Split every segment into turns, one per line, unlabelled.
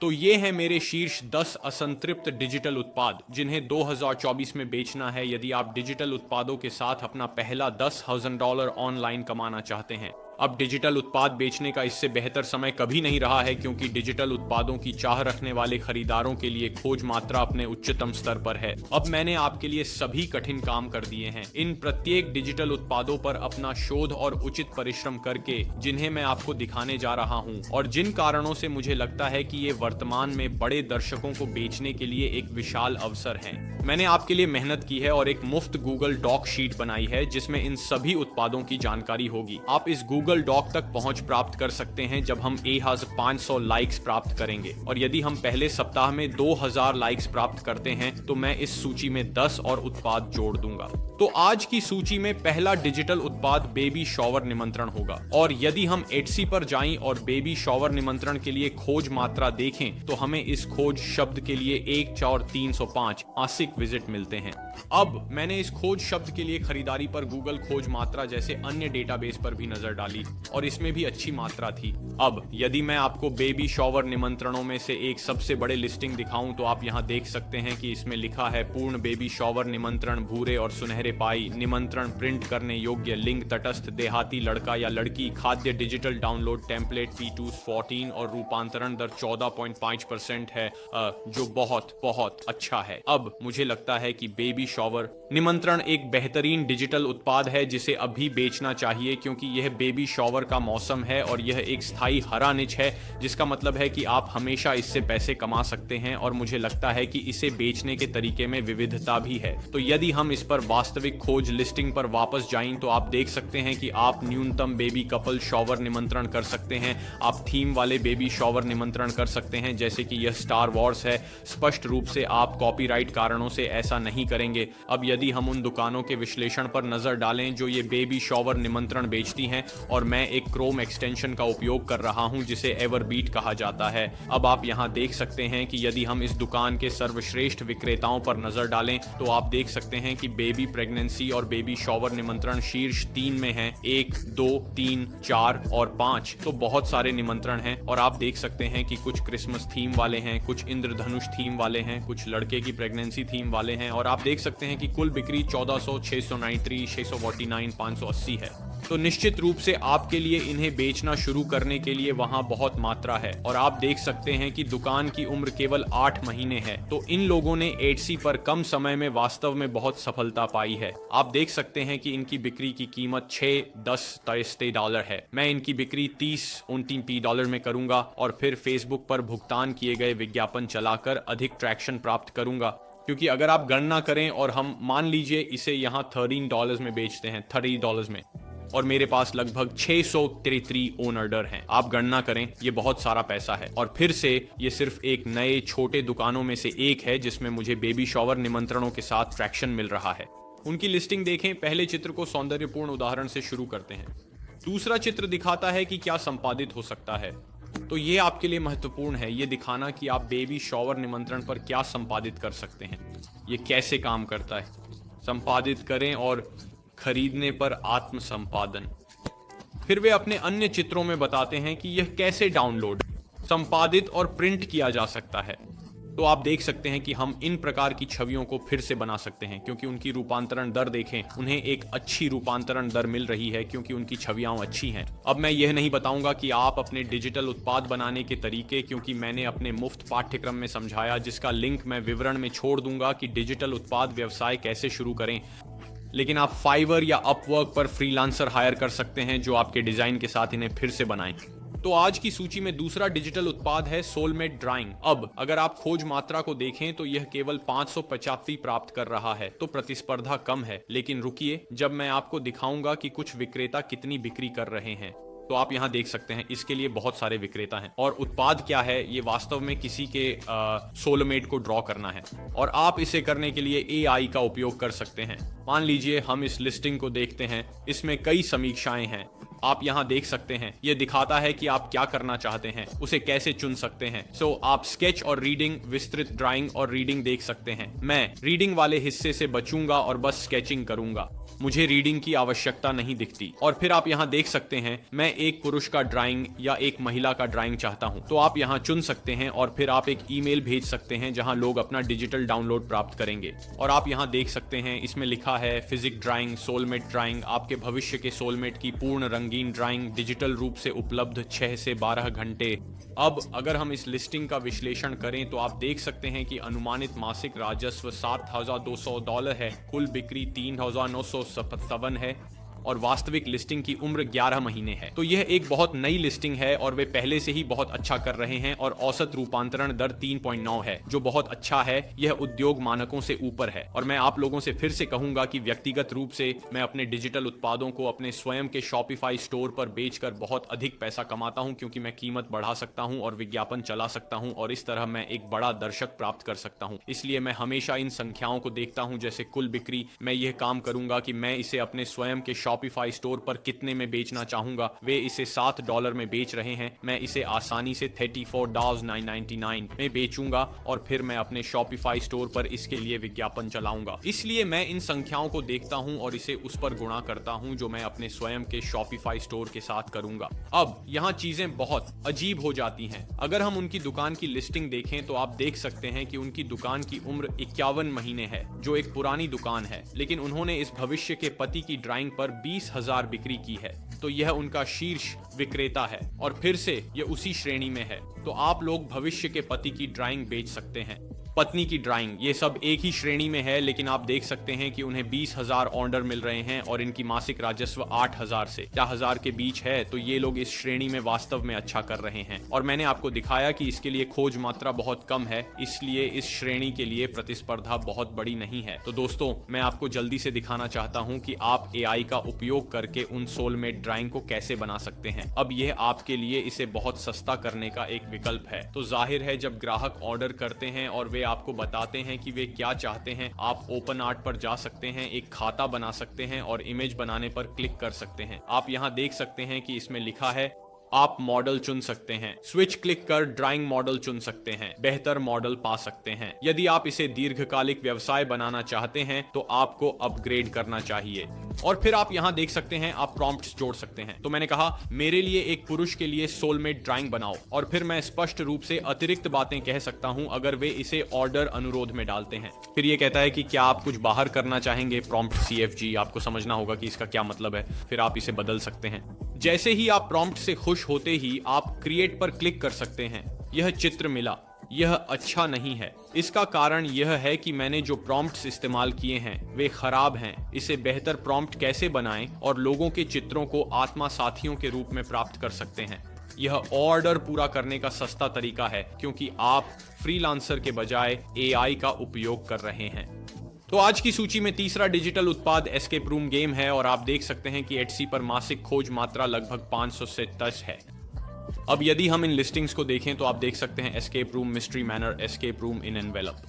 तो ये है मेरे शीर्ष 10 असंतृप्त डिजिटल उत्पाद जिन्हें 2024 में बेचना है यदि आप डिजिटल उत्पादों के साथ अपना पहला $10,000 ऑनलाइन कमाना चाहते हैं। अब डिजिटल उत्पाद बेचने का इससे बेहतर समय कभी नहीं रहा है क्योंकि डिजिटल उत्पादों की चाह रखने वाले खरीदारों के लिए खोज मात्रा अपने उच्चतम स्तर पर है। अब मैंने आपके लिए सभी कठिन काम कर दिए हैं, इन प्रत्येक डिजिटल उत्पादों पर अपना शोध और उचित परिश्रम करके, जिन्हें मैं आपको दिखाने जा रहा हूं और जिन कारणों से मुझे लगता है कि ये वर्तमान में बड़े दर्शकों को बेचने के लिए एक विशाल अवसर है। मैंने आपके लिए मेहनत की है और एक मुफ्त गूगल डॉक शीट बनाई है जिसमें इन सभी उत्पादों की जानकारी होगी। आप इस गूगल डॉक तक पहुंच प्राप्त कर सकते हैं जब हम 500 लाइक्स प्राप्त करेंगे और यदि हम पहले सप्ताह में 2000 लाइक्स प्राप्त करते हैं तो मैं इस सूची में 10 और उत्पाद जोड़ दूंगा। तो आज की सूची में पहला डिजिटल उत्पाद बेबी शॉवर निमंत्रण होगा और यदि हम एटसी पर जाएं और बेबी शॉवर निमंत्रण के लिए खोज मात्रा देखें तो हमें इस खोज शब्द के लिए 14305 आंशिक विजिट मिलते हैं। अब मैंने इस खोज शब्द के लिए खरीदारी पर गूगल खोज मात्रा जैसे अन्य डेटाबेस पर भी नजर डाली और इसमें भी अच्छी मात्रा थी। अब यदि मैं आपको बेबी शॉवर निमंत्रणों में से एक सबसे बड़े लिस्टिंग दिखाऊं तो आप यहां देख सकते हैं कि इसमें लिखा है पूर्ण बेबी शॉवर निमंत्रण, भूरे और सुनहरे पाई, निमंत्रण प्रिंट करने योग्य, लिंग तटस्थ, देहाती लड़का या लड़की, खाद्य डिजिटल डाउनलोड टेम्पलेट P2 14 और रूपांतरण दर 14.5% है, जो बहुत बहुत अच्छा है। अब मुझे लगता है कि बेबी शॉवर निमंत्रण एक बेहतरीन डिजिटल उत्पाद है जिसे अभी बेचना चाहिए क्योंकि यह बेबी शॉवर का मौसम है और यह एक स्थायी हरा निच है जिसका मतलब है कि आप हमेशा इससे पैसे कमा सकते हैं और मुझे लगता है कि इसे बेचने के तरीके में विविधता भी है। तो यदि हम इस पर वास्तविक खोज लिस्टिंग पर वापस जाएं तो आप देख सकते हैं कि आप न्यूनतम बेबी कपल शॉवर निमंत्रण कर सकते हैं, आप थीम वाले बेबी शॉवर निमंत्रण कर सकते हैं जैसे कि यह स्टार वॉर्स है। स्पष्ट रूप से आप कॉपीराइट कारणों से ऐसा नहीं करेंगे। अब यदि हम उन दुकानों के विश्लेषण पर नजर डालें जो ये बेबी शॉवर निमंत्रण बेचती हैं और मैं एक क्रोम एक्सटेंशन का उपयोग कर रहा हूं जिसे एवरबीट कहा जाता है। अब आप यहां देख सकते हैं कि यदि हम इस दुकान के सर्वश्रेष्ठ विक्रेताओं पर नजर डालें तो आप देख सकते हैं कि बेबी प्रेगनेंसी और बेबी शॉवर निमंत्रण शीर्ष 3 में हैं, 1, 2, 3, 4 और 5। तो बहुत सारे निमंत्रण हैं और आप देख सकते हैं कि कुछ क्रिसमस थीम वाले हैं, कुछ इंद्रधनुष थीम वाले हैं, कुछ लड़के की प्रेगनेंसी थीम वाले हैं और आप देख सकते हैं कि कुल बिक्री 1400, 693, 649, 580 है। तो निश्चित रूप से आपके लिए इन्हें बेचना शुरू करने के लिए वहां बहुत मात्रा है और आप देख सकते हैं कि दुकान की उम्र केवल 8 महीने है। तो इन लोगों ने एटसी पर कम समय में वास्तव में बहुत सफलता पाई है। आप देख सकते हैं कि इनकी बिक्री की कीमत $6 है। मैं इनकी बिक्री $30 में करूंगा और फिर फेसबुक पर भुगतान किए गए विज्ञापन चलाकर अधिक ट्रैक्शन प्राप्त करूंगा क्योंकि अगर आप गणना करें और हम मान लीजिए इसे यहाँ $13 में बेचते हैं, $30 में, और मेरे पास लगभग 633 ओन ऑर्डर हैं। आप गणना करें, ये बहुत सारा पैसा है और फिर से ये सिर्फ एक नए छोटे दुकानों में से एक है जिसमें मुझे बेबी शॉवर निमंत्रणों के साथ ट्रैक्शन मिल रहा है। उनकी लिस्टिंग देखें। पहले चित्र को सौंदर्यपूर्ण उदाहरण से शुरू करते हैं। दूसरा चित्र दिखाता है कि क्या संपादित हो सकता है। तो ये आपके लिए महत्वपूर्ण है, ये दिखाना कि आप बेबी शॉवर निमंत्रण पर क्या संपादित कर सकते हैं, ये कैसे काम करता है। संपादित करें और खरीदने पर आत्म संपादन। फिर वे अपने अन्य चित्रों में बताते हैं कि यह कैसे डाउनलोड, संपादित और प्रिंट किया जा सकता है। तो आप देख सकते हैं कि हम इन प्रकार की छवियों को फिर से बना सकते हैं क्योंकि उनकी रूपांतरण दर देखें, उन्हें एक अच्छी रूपांतरण दर मिल रही है क्योंकि उनकी छवियां अच्छी हैं। अब मैं यह नहीं बताऊंगा कि आप अपने डिजिटल उत्पाद बनाने के तरीके, क्योंकि मैंने अपने मुफ्त पाठ्यक्रम में समझाया जिसका लिंक मैं विवरण में छोड़ दूंगा कि डिजिटल उत्पाद व्यवसाय कैसे शुरू करें। लेकिन आप फाइवर या अपवर्क पर फ्रीलांसर हायर कर सकते हैं जो आपके डिजाइन के साथ इन्हें फिर से बनाएं। तो आज की सूची में दूसरा डिजिटल उत्पाद है सोलमेट ड्राइंग। अब अगर आप खोज मात्रा को देखें तो यह केवल 585 प्राप्त कर रहा है, तो प्रतिस्पर्धा कम है। लेकिन रुकिए, जब मैं आपको दिखाऊंगा कि कुछ विक्रेता कितनी बिक्री कर रहे हैं तो आप यहां देख सकते हैं इसके लिए बहुत सारे विक्रेता हैं और उत्पाद क्या है, ये वास्तव में किसी के सोलमेट को ड्रॉ करना है और आप इसे करने के लिए AI का उपयोग कर सकते हैं। मान लीजिए हम इस लिस्टिंग को देखते हैं, इसमें कई समीक्षाएं हैं। आप यहां देख सकते हैं, यह दिखाता है कि आप क्या करना चाहते हैं, उसे कैसे चुन सकते हैं। आप स्केच और रीडिंग, विस्तृत ड्राइंग और रीडिंग देख सकते हैं। मैं रीडिंग वाले हिस्से से बचूंगा और बस स्केचिंग करूंगा। मुझे रीडिंग की आवश्यकता नहीं दिखती। और फिर आप यहाँ देख सकते हैं, मैं एक पुरुष का ड्राइंग या एक महिला का ड्राइंग चाहता हूँ, तो आप यहाँ चुन सकते हैं और फिर आप एक ईमेल भेज सकते हैं जहाँ लोग अपना डिजिटल डाउनलोड प्राप्त करेंगे। और आप यहाँ देख सकते हैं, इसमें लिखा है फिजिक ड्राइंग, सोलमेट ड्राइंग, आपके भविष्य के सोलमेट की पूर्ण रंगीन ड्राइंग डिजिटल रूप से उपलब्ध 6 से 12 घंटे। अब अगर हम इस लिस्टिंग का विश्लेषण करें तो आप देख सकते हैं कि अनुमानित मासिक राजस्व $7,200 है, कुल बिक्री 3,957 है और वास्तविक लिस्टिंग की उम्र 11 महीने है। तो यह एक बहुत नई लिस्टिंग है और वे पहले से ही बहुत अच्छा कर रहे हैं और औसत रूपांतरण दर 3.9 है, जो बहुत अच्छा है। यह उद्योग मानकों से ऊपर है। और मैं आप लोगों से फिर से कहूंगा कि व्यक्तिगत रूप से मैं अपने डिजिटल उत्पादों को अपने स्वयं के शॉपिफाई स्टोर पर बेचकर बहुत अधिक पैसा कमाता हूं, क्योंकि मैं कीमत बढ़ा सकता हूं और विज्ञापन चला सकता हूं और इस तरह मैं एक बड़ा दर्शक प्राप्त कर सकता हूं। इसलिए मैं हमेशा इन संख्याओं को देखता हूं, जैसे कुल बिक्री। मैं यह काम करूंगा कि मैं इसे अपने स्वयं के शॉपिफाई स्टोर पर कितने में बेचना चाहूंगा। वे इसे $7 में बेच रहे हैं, मैं इसे आसानी से $34,999 में बेचूंगा और फिर मैं अपने शॉपिफाई स्टोर पर इसके लिए विज्ञापन चलाऊंगा। इसलिए मैं इन संख्याओं को देखता हूं और इसे उस पर गुणा करता हूं जो मैं अपने स्वयं के शॉपिफाई स्टोर के साथ करूंगा। अब यहाँ चीजें बहुत अजीब हो जाती हैं। अगर हम उनकी दुकान की लिस्टिंग देखें तो आप देख सकते हैं कि उनकी दुकान की उम्र 51 महीने है, जो एक पुरानी दुकान है, लेकिन उन्होंने इस भविष्य के पति की ड्राइंग पर 20,000 बिक्री की है। तो यह उनका शीर्ष विक्रेता है और फिर से यह उसी श्रेणी में है। तो आप लोग भविष्य के पति की ड्राइंग बेच सकते हैं, पत्नी की ड्राइंग, ये सब एक ही श्रेणी में है, लेकिन आप देख सकते हैं कि उन्हें 20,000 ऑर्डर मिल रहे हैं और इनकी मासिक राजस्व 8,000 से 4,000 के बीच है। तो ये लोग इस श्रेणी में वास्तव में अच्छा कर रहे हैं। और मैंने आपको दिखाया कि इसके लिए खोज मात्रा बहुत कम है, इसलिए इस श्रेणी के लिए प्रतिस्पर्धा बहुत बड़ी नहीं है। तो दोस्तों, मैं आपको जल्दी से दिखाना चाहता हूं कि आप AI का उपयोग करके उन सोलमेट ड्राइंग को कैसे बना सकते हैं। अब यह आपके लिए इसे बहुत सस्ता करने का एक विकल्प है। तो जाहिर है, जब ग्राहक ऑर्डर करते हैं और वे आपको बताते हैं कि वे क्या चाहते हैं, आप ओपन आर्ट पर जा सकते हैं, एक खाता बना सकते हैं और इमेज बनाने पर क्लिक कर सकते हैं। आप यहां देख सकते हैं कि इसमें लिखा है आप मॉडल चुन सकते हैं। स्विच क्लिक कर ड्राइंग मॉडल चुन सकते हैं, बेहतर मॉडल पा सकते हैं। यदि आप इसे दीर्घकालिक व्यवसाय बनाना चाहते हैं तो आपको अपग्रेड करना चाहिए। और फिर आप यहां देख सकते हैं, आप प्रॉम्प्ट्स जोड़ सकते हैं। तो मैंने कहा मेरे लिए एक पुरुष के लिए सोलमेट ड्राइंग बनाओ, और फिर मैं स्पष्ट रूप से अतिरिक्त बातें कह सकता हूं अगर वे इसे ऑर्डर अनुरोध में डालते हैं। फिर ये कहता है कि क्या आप कुछ बाहर करना चाहेंगे, प्रॉम्प्ट CFG। आपको समझना होगा कि इसका क्या मतलब है, फिर आप इसे बदल सकते हैं। जैसे ही आप प्रॉम्प्ट से खुश होते ही आप क्रिएट पर क्लिक कर सकते हैं। यह चित्र मिला, यह अच्छा नहीं है। इसका कारण यह है कि मैंने जो प्रॉम्प्ट्स इस्तेमाल किए हैं वे खराब हैं। इसे बेहतर प्रॉम्प्ट कैसे बनाएं और लोगों के चित्रों को आत्मा साथियों के रूप में प्राप्त कर सकते हैं। यह ऑर्डर पूरा करने का सस्ता तरीका है, क्योंकि आप फ्रीलांसर के बजाय AI का उपयोग कर रहे हैं। तो आज की सूची में तीसरा डिजिटल उत्पाद एस्केप रूम गेम है और आप देख सकते हैं कि Etsy पर मासिक खोज मात्रा लगभग 500 से 10 है। अब यदि हम इन लिस्टिंग्स को देखें तो आप देख सकते हैं escape room, mystery manner, escape room in envelope.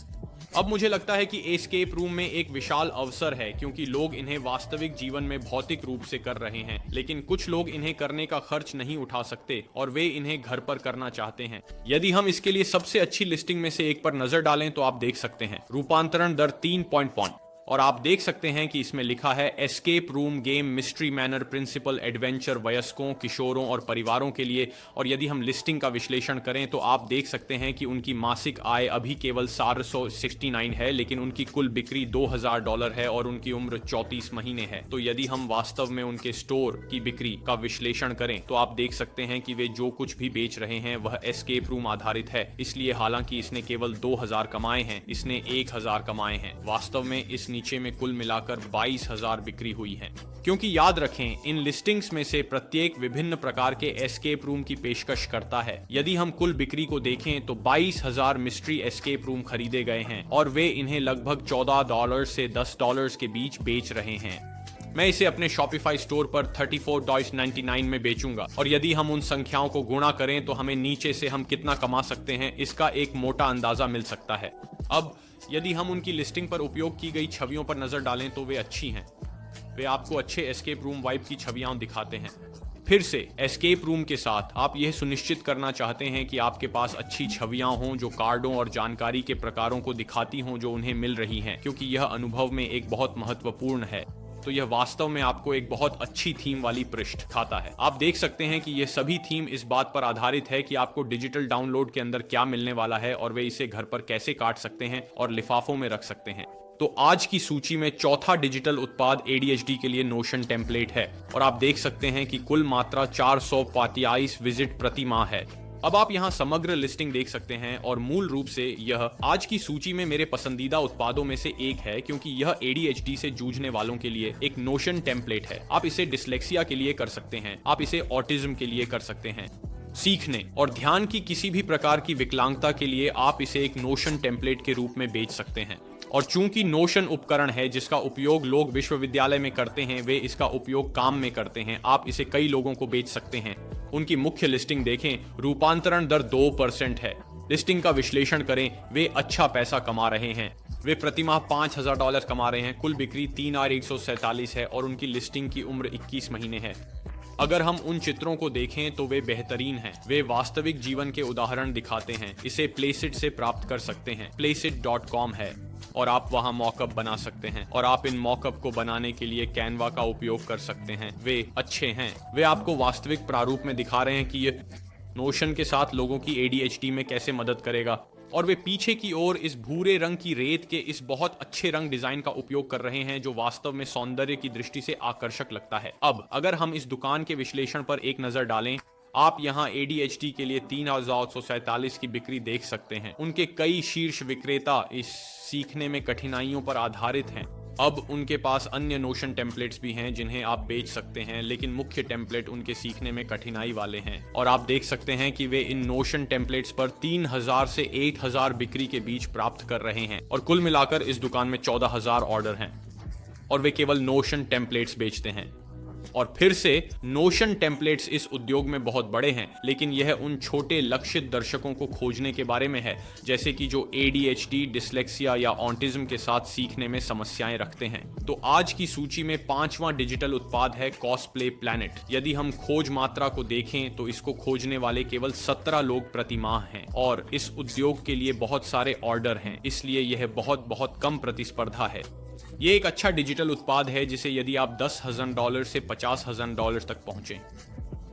अब मुझे लगता है कि एस्केप रूम में एक विशाल अवसर है, क्योंकि लोग इन्हें वास्तविक जीवन में भौतिक रूप से कर रहे हैं, लेकिन कुछ लोग इन्हें करने का खर्च नहीं उठा सकते और वे इन्हें घर पर करना चाहते हैं। यदि हम इसके लिए सबसे अच्छी लिस्टिंग में से एक पर नजर डालें तो आप देख सकते हैं रूपांतरण दर 3.1, और आप देख सकते हैं कि इसमें लिखा है escape room game mystery manor principal adventure वयस्कों, किशोरों और परिवारों के लिए। और यदि हम लिस्टिंग का विश्लेषण करें तो आप देख सकते हैं कि उनकी मासिक आय अभी केवल 469 है, लेकिन उनकी कुल बिक्री $2,000 है और उनकी उम्र 34 महीने है। तो यदि हम वास्तव में उनके स्टोर की बिक्री का विश्लेषण करें तो आप देख सकते हैं कि वे जो कुछ भी बेच रहे हैं वह एस्केप रूम आधारित है। इसलिए हालांकि इसने केवल 2,000 कमाए हैं, इसने 1,000 कमाए हैं। वास्तव में इस नीचे में कुल मिलाकर 22,000 बिक्री हुई है। क्योंकि याद रखें, इन लिस्टिंग्स में से प्रत्येक विभिन्न प्रकार के एस्केप रूम की पेशकश करता है। यदि हम कुल बिक्री को देखें तो 22,000 मिस्ट्री एस्केप रूम खरीदे गए हैं और वे इन्हें लगभग $14 से $10 के बीच बेच रहे हैं। मैं इसे अपने शॉपिफाई स्टोर पर $34.99 में बेचूंगा। और यदि हम उन संख्याओं को गुणा करें तो हमें नीचे से हम कितना कमा सकते हैं इसका एक मोटा अंदाजा मिल सकता है। अब यदि हम उनकी लिस्टिंग पर उपयोग की गई छवियों पर नजर डालें तो वे अच्छी हैं। वे आपको अच्छे एस्केप रूम वाइब की छवियां दिखाते हैं। फिर से एस्केप रूम के साथ आप यह सुनिश्चित करना चाहते हैं कि आपके पास अच्छी छवियां हों जो कार्डों और जानकारी के प्रकारों को दिखाती हों जो उन्हें मिल रही हैं, क्योंकि यह अनुभव में एक बहुत महत्वपूर्ण है। तो यह वास्तव में आपको एक बहुत अच्छी थीम वाली पृष्ठ खाता है। आप देख सकते हैं कि यह सभी थीम इस बात पर आधारित है कि आपको डिजिटल डाउनलोड के अंदर क्या मिलने वाला है और वे इसे घर पर कैसे काट सकते हैं और लिफाफों में रख सकते हैं। तो आज की सूची में चौथा डिजिटल उत्पाद ADHD के लिए नोशन टेम्पलेट है और आप देख सकते हैं कि कुल मात्रा 425 विजिट प्रति माह है। अब आप यहाँ समग्र लिस्टिंग देख सकते हैं और मूल रूप से यह आज की सूची में मेरे पसंदीदा उत्पादों में से एक है, क्योंकि यह ADHD से जूझने वालों के लिए एक नोशन टेम्पलेट है। आप इसे डिसलेक्सिया के लिए कर सकते हैं, आप इसे ऑटिज्म के लिए कर सकते हैं, सीखने और ध्यान की किसी भी प्रकार की विकलांगता के लिए आप इसे एक नोशन टेम्पलेट के रूप में बेच सकते हैं। और चूंकि नोशन उपकरण है जिसका उपयोग लोग विश्वविद्यालय में करते हैं, वे इसका उपयोग काम में करते हैं, आप इसे कई लोगों को बेच सकते हैं। उनकी मुख्य लिस्टिंग देखें, रूपांतरण दर 2% है। लिस्टिंग का विश्लेषण करें, वे अच्छा पैसा कमा रहे हैं। वे प्रतिमाह $5000 कमा रहे हैं। कुल बिक्री 3147 है और उनकी लिस्टिंग की उम्र 21 महीने है। अगर हम उन चित्रों को देखें तो वे बेहतरीन हैं। वे वास्तविक जीवन के उदाहरण दिखाते हैं। इसे प्लेसिट से प्राप्त कर सकते हैं। placeit.com है और आप वहां मॉकअप बना सकते हैं और आप इन मॉकअप को बनाने के लिए कैनवा का उपयोग कर सकते हैं। वे अच्छे हैं। वे आपको वास्तविक प्रारूप में दिखा रहे हैं कि ये नोशन के साथ लोगों की ADHD में कैसे मदद करेगा। और वे पीछे की ओर इस भूरे रंग की रेत के इस बहुत अच्छे रंग डिजाइन का उपयोग कर रहे हैं जो वास्तव में सौंदर्य की दृष्टि से आकर्षक लगता है। अब अगर हम इस दुकान के विश्लेषण पर एक नजर डालें, आप यहाँ ADHD के लिए 3147 की बिक्री देख सकते हैं। उनके कई शीर्ष विक्रेता इस सीखने में कठिनाइयों पर आधारित हैं। अब उनके पास अन्य नोशन टेम्पलेट्स भी हैं जिन्हें आप बेच सकते हैं, लेकिन मुख्य टेम्पलेट उनके सीखने में कठिनाई वाले हैं। और आप देख सकते हैं कि वे इन नोशन टेम्पलेट्स पर 3000 से 8000 बिक्री के बीच प्राप्त कर रहे हैं और कुल मिलाकर इस दुकान में 14000 ऑर्डर हैं और वे केवल नोशन टेम्पलेट्स बेचते हैं। और फिर से नोशन टेम्पलेट्स इस उद्योग में बहुत बड़े हैं, लेकिन यह उन छोटे लक्षित दर्शकों को खोजने के बारे में है, जैसे कि जो ADHD, डिसलेक्सिया या ऑटिज्म के साथ सीखने में समस्याएं रखते हैं। तो आज की सूची में 5वां डिजिटल उत्पाद है कॉस्प्ले प्लैनेट। यदि हम खोज मात्रा को देखें तो इसको खोजने वाले केवल 17 लोग प्रति माह हैं और इस उद्योग के लिए बहुत सारे ऑर्डर हैं, इसलिए यह बहुत कम प्रतिस्पर्धा है। ये एक अच्छा डिजिटल उत्पाद है जिसे यदि आप $10,000 से $50,000 तक पहुंचे।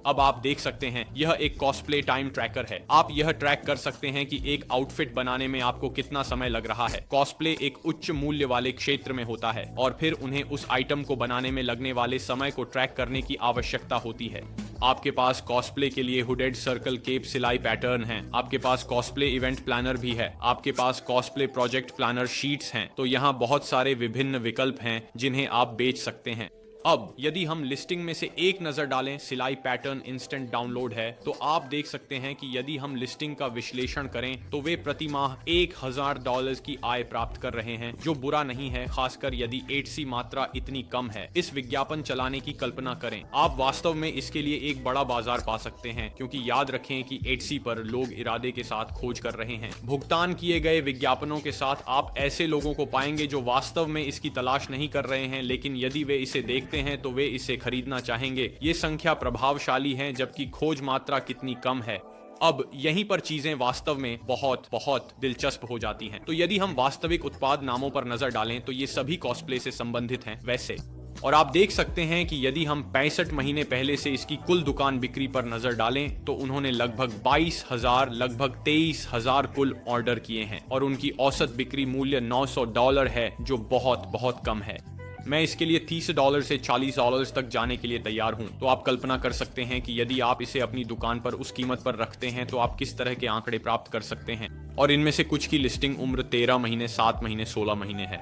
अब आप देख सकते हैं यह एक कॉस्प्ले टाइम ट्रैकर है। आप यह ट्रैक कर सकते हैं कि एक आउटफिट बनाने में आपको कितना समय लग रहा है। कॉस्प्ले एक उच्च मूल्य वाले क्षेत्र में होता है और फिर उन्हें उस आइटम को बनाने में लगने वाले समय को ट्रैक करने की आवश्यकता होती है। आपके पास कॉस्प्ले के लिए हुडेड सर्कल केप सिलाई पैटर्न है। आपके पास कॉस्प्ले इवेंट प्लानर भी है। आपके पास कॉस्प्ले प्रोजेक्ट प्लानर शीट्स हैं। तो यहाँ बहुत सारे विभिन्न विकल्प हैं जिन्हें आप बेच सकते हैं। अब यदि हम लिस्टिंग में से एक नजर डालें, सिलाई पैटर्न इंस्टेंट डाउनलोड है, तो आप देख सकते हैं कि यदि हम लिस्टिंग का विश्लेषण करें तो वे प्रति माह $1000 की आय प्राप्त कर रहे हैं, जो बुरा नहीं है, खासकर यदि 8C मात्रा इतनी कम है। इस विज्ञापन चलाने की कल्पना करें। आप वास्तव में इसके लिए एक बड़ा बाजार पा सकते हैं, क्योंकि याद रखें कि 8C पर लोग इरादे के साथ खोज कर रहे हैं। भुगतान किए गए विज्ञापनों के साथ आप ऐसे लोगों को पाएंगे जो वास्तव में इसकी तलाश नहीं कर रहे हैं, लेकिन यदि वे इसे देख हैं तो वे इसे खरीदना चाहेंगे। ये संख्या प्रभावशाली है, जबकि खोज मात्रा कितनी कम है। अब यहीं पर चीजें वास्तव में बहुत दिलचस्प हो जाती हैं। तो यदि हम वास्तविक उत्पाद नामों पर नजर डालें तो ये सभी कॉस्प्ले से संबंधित हैं वैसे। और आप देख सकते हैं कि यदि हम 65 महीने पहले से इसकी कुल दुकान बिक्री पर नजर डालें तो उन्होंने लगभग 22,000 लगभग 23,000 कुल ऑर्डर किए हैं और उनकी औसत बिक्री मूल्य $900 है, जो बहुत कम है। मैं इसके लिए $30 से $40 तक जाने के लिए तैयार हूं। तो आप कल्पना कर सकते हैं कि यदि आप इसे अपनी दुकान पर उस कीमत पर रखते हैं तो आप किस तरह के आंकड़े प्राप्त कर सकते हैं। और इनमें से कुछ की लिस्टिंग उम्र 13 महीने, 7 महीने, 16 महीने है,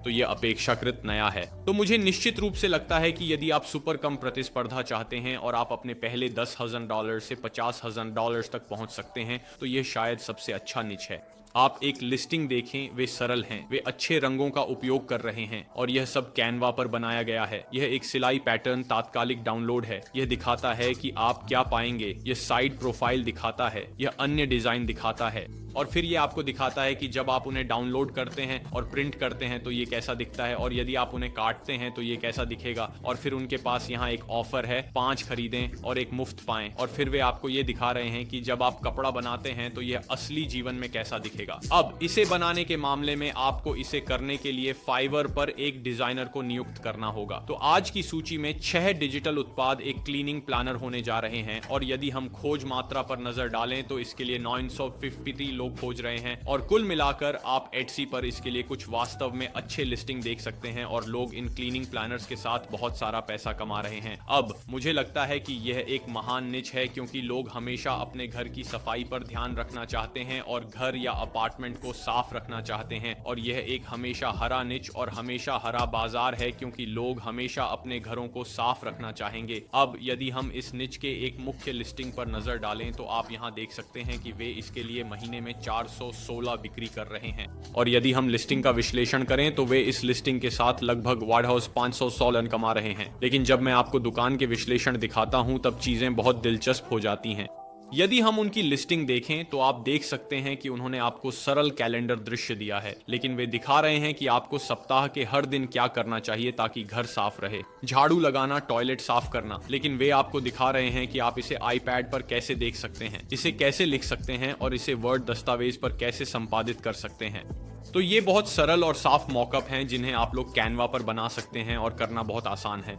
तो ये अपेक्षाकृत नया है। तो मुझे निश्चित रूप से लगता है कि यदि आप सुपर कम प्रतिस्पर्धा चाहते हैं और आप अपने पहले $10,000 से $50,000 तक पहुंच सकते हैं, तो ये शायद सबसे अच्छा निच है। आप एक लिस्टिंग देखें, वे सरल हैं, वे अच्छे रंगों का उपयोग कर रहे हैं और यह सब कैनवा पर बनाया गया है। यह एक सिलाई पैटर्न तात्कालिक डाउनलोड है। यह दिखाता है कि आप क्या पाएंगे। यह साइड प्रोफाइल दिखाता है। यह अन्य डिजाइन दिखाता है और फिर ये आपको दिखाता है कि जब आप उन्हें डाउनलोड करते हैं और प्रिंट करते हैं तो ये कैसा दिखता है, और यदि आप उन्हें काटते हैं तो ये कैसा दिखेगा। और फिर उनके पास यहाँ एक ऑफर है, 5 खरीदें और एक मुफ्त पाएं। और फिर वे आपको ये दिखा रहे हैं कि जब आप कपड़ा बनाते हैं तो यह असली जीवन में कैसा दिखेगा। दिखेगा। अब इसे बनाने के मामले में आपको इसे करने के लिए फाइवर पर एक डिजाइनर को नियुक्त करना होगा। तो आज की सूची में 6 डिजिटल उत्पाद एक क्लीनिंग प्लानर होने जा रहे हैं, और यदि हम खोज मात्रा पर नजर डालें तो इसके लिए 953 लोग खोज रहे हैं, और कुल मिलाकर आप एटसी पर इसके लिए कुछ वास्तव में अच्छे लिस्टिंग देख सकते हैं, और लोग इन क्लीनिंग प्लानर्स के साथ बहुत सारा पैसा कमा रहे हैं। अब मुझे लगता है कि यह एक महान निच है, क्योंकि लोग हमेशा अपने घर की सफाई पर ध्यान रखना चाहते हैं और घर या अपार्टमेंट को साफ रखना चाहते हैं, और यह एक हमेशा हरा निच और हमेशा हरा बाजार है, क्योंकि लोग हमेशा अपने घरों को साफ रखना चाहेंगे। अब यदि हम इस निच के एक मुख्य लिस्टिंग पर नजर डालें तो आप यहां देख सकते हैं कि वे इसके लिए महीने में 416 बिक्री कर रहे हैं, और यदि हम लिस्टिंग का विश्लेषण करें तो वे इस लिस्टिंग के साथ लगभग $516 कमा रहे हैं। लेकिन जब मैं आपको दुकान के विश्लेषण दिखाता हूं तब चीजें बहुत दिलचस्प हो जाती हैं। यदि हम उनकी लिस्टिंग देखें तो आप देख सकते हैं कि उन्होंने आपको सरल कैलेंडर दृश्य दिया है, लेकिन वे दिखा रहे हैं कि आपको सप्ताह के हर दिन क्या करना चाहिए ताकि घर साफ रहे। झाड़ू लगाना, टॉयलेट साफ करना, लेकिन वे आपको दिखा रहे हैं कि आप इसे आईपैड पर कैसे देख सकते हैं, इसे कैसे लिख सकते हैं और इसे वर्ड दस्तावेज पर कैसे संपादित कर सकते हैं। तो ये बहुत सरल और साफ मॉकअप हैं जिन्हें आप लोग कैनवा पर बना सकते हैं और करना बहुत आसान है।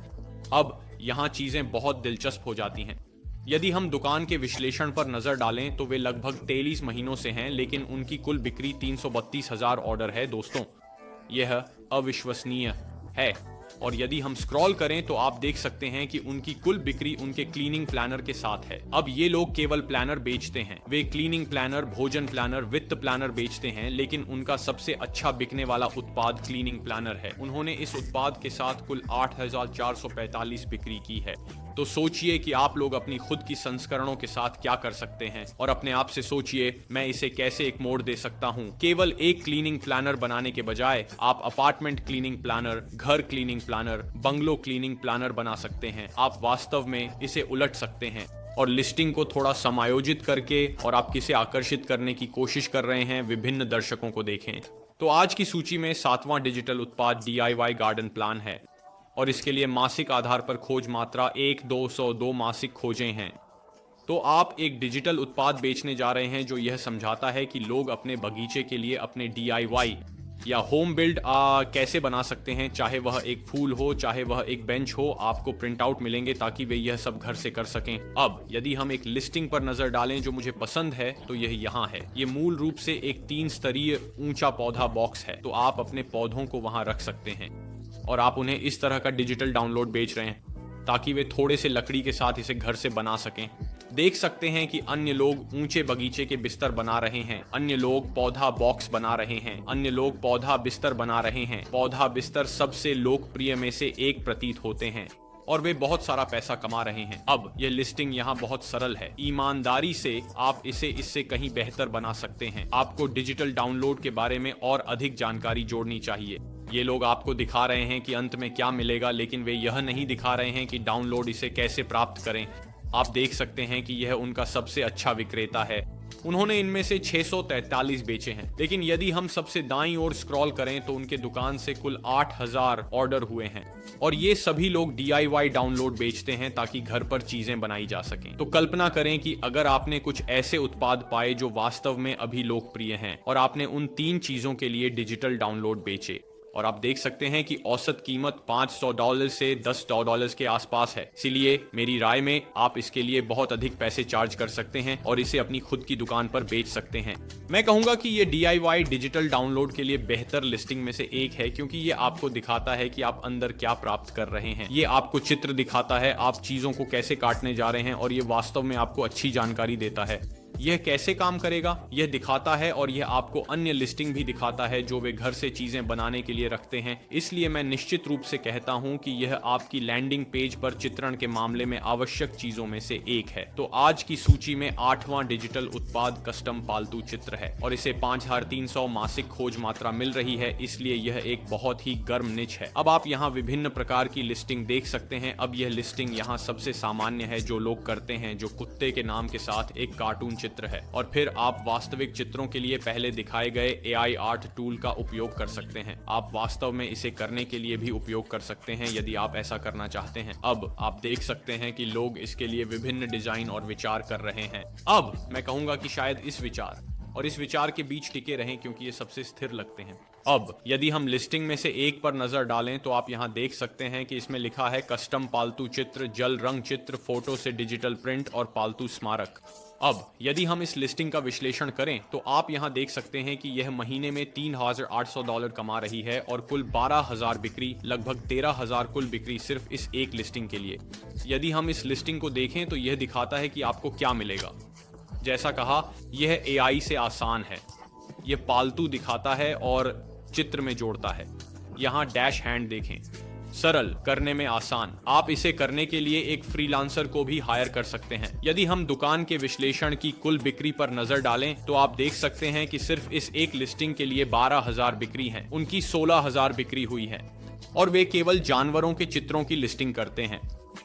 अब यहाँ चीजें बहुत दिलचस्प हो जाती हैं। यदि हम दुकान के विश्लेषण पर नजर डालें तो वे लगभग 23 महीनों से हैं, लेकिन उनकी कुल बिक्री 332,000 ऑर्डर है। दोस्तों, यह अविश्वसनीय है। और यदि हम स्क्रॉल करें तो आप देख सकते हैं कि उनकी कुल बिक्री उनके क्लीनिंग प्लानर के साथ है। अब ये लोग केवल प्लानर बेचते हैं, वे क्लीनिंग प्लानर, भोजन प्लानर, वित्त प्लानर बेचते हैं, लेकिन उनका सबसे अच्छा बिकने वाला उत्पाद क्लीनिंग प्लानर है। उन्होंने इस उत्पाद के साथ कुल 8,445 बिक्री की है। तो सोचिए कि आप लोग अपनी खुद की संस्करणों के साथ क्या कर सकते हैं, और अपने आप से सोचिए, मैं इसे कैसे एक मोड़ दे सकता हूं। केवल एक क्लीनिंग प्लानर बनाने के बजाय आप अपार्टमेंट क्लीनिंग प्लानर, घर cleaning planner, bungalow cleaning planner बना सकते हैं। आप वास्तव में इसे उलट सकते हैं और लिस्टिंग को थोड़ा समायोजित करके, और आप किसे आकर्षित करने की कोशिश कर रहे हैं, विभिन्न दर्शकों को देखें। तो आज की सूची में 7वां डिजिटल उत्पाद DIY गार्डन प्लान है, और इसके लिए मासिक आधार पर खोज मात्रा 1,202 मासिक खोजें हैं। तो आप एक डिजिटल उत्पाद बेचने जा रहे हैं जो यह समझाता है कि लोग अपने बगीचे के लिए अपने DIY या होम बिल्ड कैसे बना सकते हैं। चाहे वह एक फूल हो, चाहे वह एक बेंच हो, आपको प्रिंट आउट मिलेंगे ताकि वे यह सब घर से कर सकें। अब यदि हम एक लिस्टिंग पर नजर डालें जो मुझे पसंद है तो यह यहाँ है। ये मूल रूप से एक 3 स्तरीय ऊंचा पौधा बॉक्स है, तो आप अपने पौधों को वहां रख सकते हैं, और आप उन्हें इस तरह का डिजिटल डाउनलोड बेच रहे हैं ताकि वे थोड़े से लकड़ी के साथ इसे घर से बना सकें। देख सकते हैं कि अन्य लोग ऊंचे बगीचे के बिस्तर बना रहे हैं, अन्य लोग पौधा बॉक्स बना रहे हैं, अन्य लोग पौधा बिस्तर बना रहे हैं। पौधा बिस्तर सबसे लोकप्रिय में से एक प्रतीत होते हैं, और वे बहुत सारा पैसा कमा रहे हैं। अब यह लिस्टिंग यहाँ बहुत सरल है। ईमानदारी से आप इसे इससे कहीं बेहतर बना सकते हैं। आपको डिजिटल डाउनलोड के बारे में और अधिक जानकारी जोड़नी चाहिए। ये लोग आपको दिखा रहे हैं कि अंत में क्या मिलेगा, लेकिन वे यह नहीं दिखा रहे हैं कि डाउनलोड इसे कैसे प्राप्त करें। आप देख सकते हैं कि यह उनका सबसे अच्छा विक्रेता है। उन्होंने इनमें से 643 बेचे हैं, लेकिन यदि हम सबसे दाईं ओर स्क्रॉल करें तो उनके दुकान से कुल 8,000 ऑर्डर हुए हैं, और ये सभी लोग DIY डाउनलोड बेचते हैं ताकि घर पर चीजें बनाई जा सकें। तो कल्पना करें कि अगर आपने कुछ ऐसे उत्पाद पाए जो वास्तव में अभी लोकप्रिय हैं, और आपने उन 3 चीजों के लिए डिजिटल डाउनलोड बेचे, और आप देख सकते हैं कि औसत कीमत $500 से $10 के आसपास है। इसलिए मेरी राय में आप इसके लिए बहुत अधिक पैसे चार्ज कर सकते हैं और इसे अपनी खुद की दुकान पर बेच सकते हैं। मैं कहूंगा कि ये DIY डिजिटल डाउनलोड के लिए बेहतर लिस्टिंग में से एक है, क्योंकि ये आपको दिखाता है कि आप अंदर क्या प्राप्त कर रहे हैं। ये आपको चित्र दिखाता है, आप चीजों को कैसे काटने जा रहे हैं, और ये वास्तव में आपको अच्छी जानकारी देता है। यह कैसे काम करेगा यह दिखाता है, और यह आपको अन्य लिस्टिंग भी दिखाता है जो वे घर से चीजें बनाने के लिए रखते हैं। इसलिए मैं निश्चित रूप से कहता हूं कि यह आपकी लैंडिंग पेज पर चित्रण के मामले में आवश्यक चीजों में से एक है। तो आज की सूची में 8वां डिजिटल उत्पाद कस्टम पालतू चित्र है, और इसे 5,300 मासिक खोज मात्रा मिल रही है, इसलिए यह एक बहुत ही गर्म निच है। अब आप यहाँ विभिन्न प्रकार की लिस्टिंग देख सकते हैं। अब यह लिस्टिंग यहाँ सबसे सामान्य है जो लोग करते हैं, जो कुत्ते के नाम के साथ एक कार्टून चित्र है, और फिर आप वास्तविक चित्रों के लिए पहले दिखाए गए AI आर्ट टूल का उपयोग कर सकते हैं। आप वास्तव में इसे करने के लिए भी उपयोग कर सकते हैं यदि आप ऐसा करना चाहते हैं। अब आप देख सकते हैं कि लोग इसके लिए विभिन्न डिजाइन और विचार कर रहे हैं। अब मैं कहूंगा कि शायद इस विचार और इस विचार के बीच टिके रहें क्योंकि ये सबसे स्थिर लगते हैं। अब यदि हम लिस्टिंग में से एक पर नजर डालें तो आप यहाँ देख सकते हैं कि इसमें लिखा है कस्टम पालतू चित्र, जल रंग चित्र, फोटो से डिजिटल प्रिंट और पालतू स्मारक। अब यदि हम इस लिस्टिंग का विश्लेषण करें तो आप यहां देख सकते हैं कि यह महीने में $3,800 कमा रही है और कुल 12,000 बिक्री, लगभग 13,000 कुल बिक्री सिर्फ इस एक लिस्टिंग के लिए। यदि हम इस लिस्टिंग को देखें तो यह दिखाता है कि आपको क्या मिलेगा। जैसा कहा, यह AI से आसान है। यह पालतू दिखाता है और चित्र में जोड़ता है। यहाँ डैश हैंड देखें, सरल, करने में आसान। आप इसे करने के लिए एक फ्रीलांसर को भी हायर कर सकते हैं। यदि हम दुकान के विश्लेषण की कुल बिक्री पर नजर डालें तो आप देख सकते हैं कि सिर्फ इस एक लिस्टिंग के लिए 12,000 बिक्री है। उनकी 16,000 बिक्री हुई है और वे केवल जानवरों के चित्रों की लिस्टिंग करते हैं।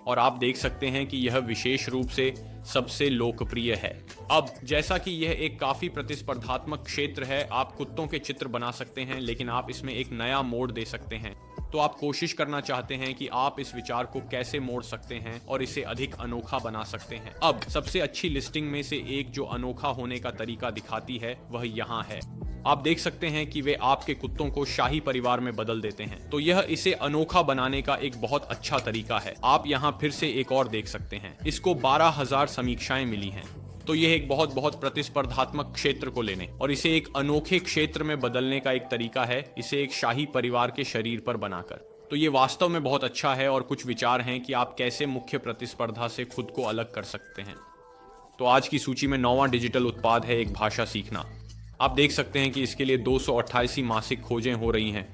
और आप देख सकते हैं कि यह विशेष रूप से सबसे लोकप्रिय है। अब जैसा कि यह एक काफी प्रतिस्पर्धात्मक क्षेत्र है, आप कुत्तों के चित्र बना सकते हैं, लेकिन आप इसमें एक नया मोड़ दे सकते हैं। तो आप कोशिश करना चाहते हैं कि आप इस विचार को कैसे मोड़ सकते हैं और इसे अधिक अनोखा बना सकते हैं। अब सबसे अच्छी लिस्टिंग में से एक जो अनोखा होने का तरीका दिखाती है वह यहाँ है। आप देख सकते हैं कि वे आपके कुत्तों को शाही परिवार में बदल देते हैं। तो यह इसे अनोखा बनाने का एक बहुत अच्छा तरीका है। आप यहाँ फिर से एक और देख सकते हैं, इसको 12,000 समीक्षाएं मिली हैं। तो यह एक बहुत प्रतिस्पर्धात्मक क्षेत्र को लेने और इसे एक अनोखे क्षेत्र में बदलने का एक तरीका है, इसे एक शाही परिवार के शरीर पर बनाकर। तो ये वास्तव में बहुत अच्छा है और कुछ विचार हैं कि आप कैसे मुख्य प्रतिस्पर्धा से खुद को अलग कर सकते हैं। तो आज की सूची में 9वां डिजिटल उत्पाद है एक भाषा सीखना। आप देख सकते हैं कि इसके लिए 288 मासिक खोजें हो रही हैं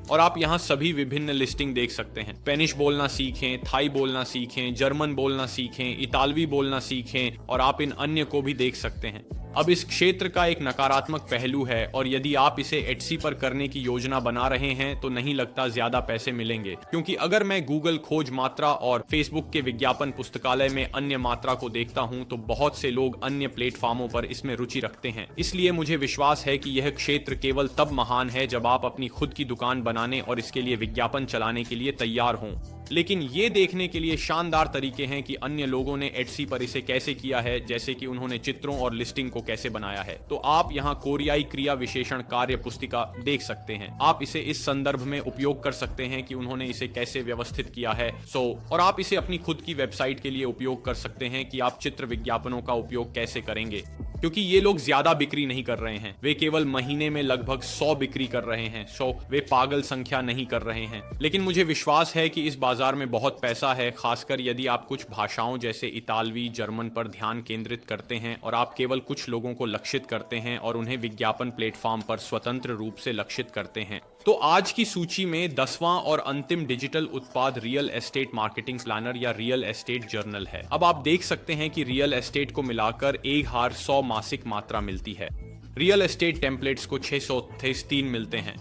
और आप यहाँ सभी विभिन्न लिस्टिंग देख सकते हैं। स्पेनिश बोलना सीखें, थाई बोलना सीखें, जर्मन बोलना सीखें, इतालवी बोलना सीखें और आप इन अन्य को भी देख सकते हैं। अब इस क्षेत्र का एक नकारात्मक पहलू है और यदि आप इसे एटसी पर करने की योजना बना रहे हैं तो नहीं लगता ज्यादा पैसे मिलेंगे, क्योंकि अगर मैं गूगल खोज मात्रा और फेसबुक के विज्ञापन पुस्तकालय में अन्य मात्रा को देखता हूं तो बहुत से लोग अन्य प्लेटफॉर्मों पर इसमें रुचि रखते हैं। इसलिए मुझे विश्वास है कि यह क्षेत्र केवल तब महान है जब आप अपनी खुद की दुकान बनाने और इसके लिए विज्ञापन चलाने के लिए तैयार हों। लेकिन ये देखने के लिए शानदार तरीके हैं कि अन्य लोगों ने एटसी पर इसे कैसे किया है, जैसे कि उन्होंने चित्रों और लिस्टिंग को कैसे बनाया है। तो आप यहाँ कोरियाई क्रिया विशेषण कार्य पुस्तिका देख सकते हैं। आप इसे इस संदर्भ में उपयोग कर सकते हैं कि उन्होंने इसे कैसे व्यवस्थित किया है। और आप इसे अपनी खुद की वेबसाइट के लिए उपयोग कर सकते हैं कि आप चित्र विज्ञापनों का उपयोग कैसे करेंगे, क्योंकि ये लोग ज्यादा बिक्री नहीं कर रहे हैं। वे केवल महीने में लगभग 100 बिक्री कर रहे हैं। वे पागल संख्या नहीं कर रहे हैं। लेकिन मुझे विश्वास है कि इस बाजार में बहुत पैसा है, खासकर यदि आप कुछ भाषाओं जैसे इतालवी, जर्मन पर ध्यान केंद्रित करते हैं और आप केवल कुछ लोगों को लक्षित करते हैं और उन्हें विज्ञापन प्लेटफॉर्म पर स्वतंत्र रूप से लक्षित करते हैं। तो आज की सूची में 10वां और अंतिम डिजिटल उत्पाद रियल एस्टेट मार्केटिंग प्लानर या रियल एस्टेट जर्नल है। अब आप देख सकते हैं कि रियल एस्टेट को मिलाकर 1,100 मासिक मात्रा मिलती है। रियल एस्टेट टेम्पलेट्स को 633 मिलते हैं,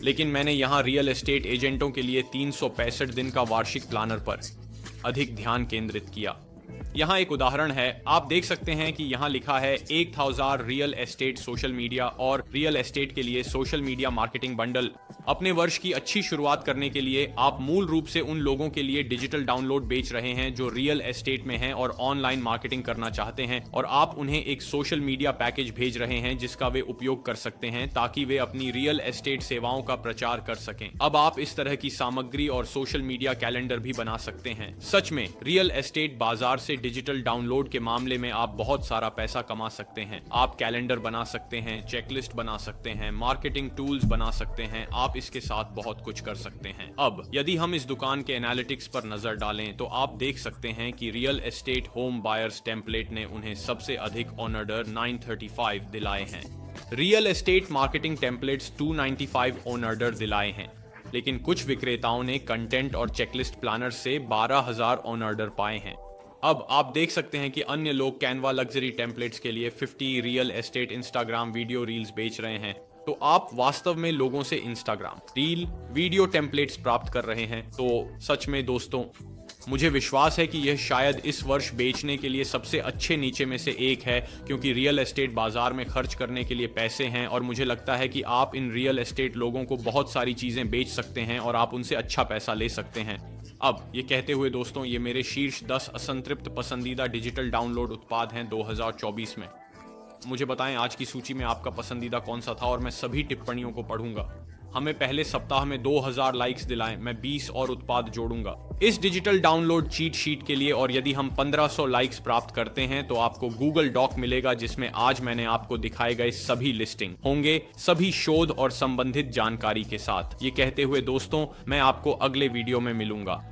लेकिन मैंने यहाँ रियल एस्टेट एजेंटों के लिए 365 दिन का वार्षिक प्लानर पर अधिक ध्यान केंद्रित किया। यहाँ एक उदाहरण है। आप देख सकते हैं कि यहाँ लिखा है 1000 रियल एस्टेट सोशल मीडिया और रियल एस्टेट के लिए सोशल मीडिया मार्केटिंग बंडल। अपने वर्ष की अच्छी शुरुआत करने के लिए आप मूल रूप से उन लोगों के लिए डिजिटल डाउनलोड बेच रहे हैं जो रियल एस्टेट में हैं और ऑनलाइन मार्केटिंग करना चाहते हैं, और आप उन्हें एक सोशल मीडिया पैकेज भेज रहे हैं जिसका वे उपयोग कर सकते हैं ताकि वे अपनी रियल एस्टेट सेवाओं का प्रचार कर सकें। अब आप इस तरह की सामग्री और सोशल मीडिया कैलेंडर भी बना सकते हैं। सच में रियल एस्टेट बाजार से डिजिटल डाउनलोड के मामले में आप बहुत सारा पैसा कमा सकते हैं। आप कैलेंडर बना सकते हैं, चेकलिस्ट बना सकते हैं, मार्केटिंग टूल्स बना सकते हैं। आप इसके साथ बहुत कुछ कर सकते हैं। अब यदि हम इस दुकान के एनालिटिक्स पर नजर डालें तो आप देख सकते हैं कि real estate home buyers template ने उन्हें सबसे अधिक ऑनर्डर 935 दिलाए हैं। रियल एस्टेट मार्केटिंग टेम्पलेट्स 295 ऑनर्डर दिलाए हैं, लेकिन कुछ विक्रेताओं ने कंटेंट और चेकलिस्ट प्लानर से 12,000 ऑनर्डर पाए हैं। अब आप देख सकते हैं कि अन्य लोग कैनवा लग्जरी टेम्पलेट्स के लिए 50 real estate Instagram video reels बेच रहे हैं। तो आप वास्तव में लोगों से इंस्टाग्राम रील वीडियो टेम्पलेट्स प्राप्त कर रहे हैं। तो सच में दोस्तों, मुझे विश्वास है कि यह शायद इस वर्ष बेचने के लिए सबसे अच्छे नीचे में से एक है, क्योंकि रियल एस्टेट बाजार में खर्च करने के लिए पैसे हैं और मुझे लगता है कि आप इन रियल एस्टेट लोगों को बहुत सारी चीजें बेच सकते हैं और आप उनसे अच्छा पैसा ले सकते हैं। अब ये कहते हुए दोस्तों, ये मेरे शीर्ष 10 असंतृप्त पसंदीदा डिजिटल डाउनलोड उत्पाद हैं 2024 में। मुझे बताएं आज की सूची में आपका पसंदीदा कौन सा था और मैं सभी टिप्पणियों को पढ़ूंगा। हमें पहले सप्ताह में 2000 लाइक्स दिलाएं, मैं 20 और उत्पाद जोड़ूंगा इस डिजिटल डाउनलोड चीट शीट के लिए। और यदि हम 1500 लाइक्स प्राप्त करते हैं तो आपको गूगल डॉक मिलेगा जिसमें आज मैंने आपको दिखाए गए सभी लिस्टिंग होंगे, सभी शोध और संबंधित जानकारी के साथ। ये कहते हुए दोस्तों, मैं आपको अगले वीडियो में मिलूंगा।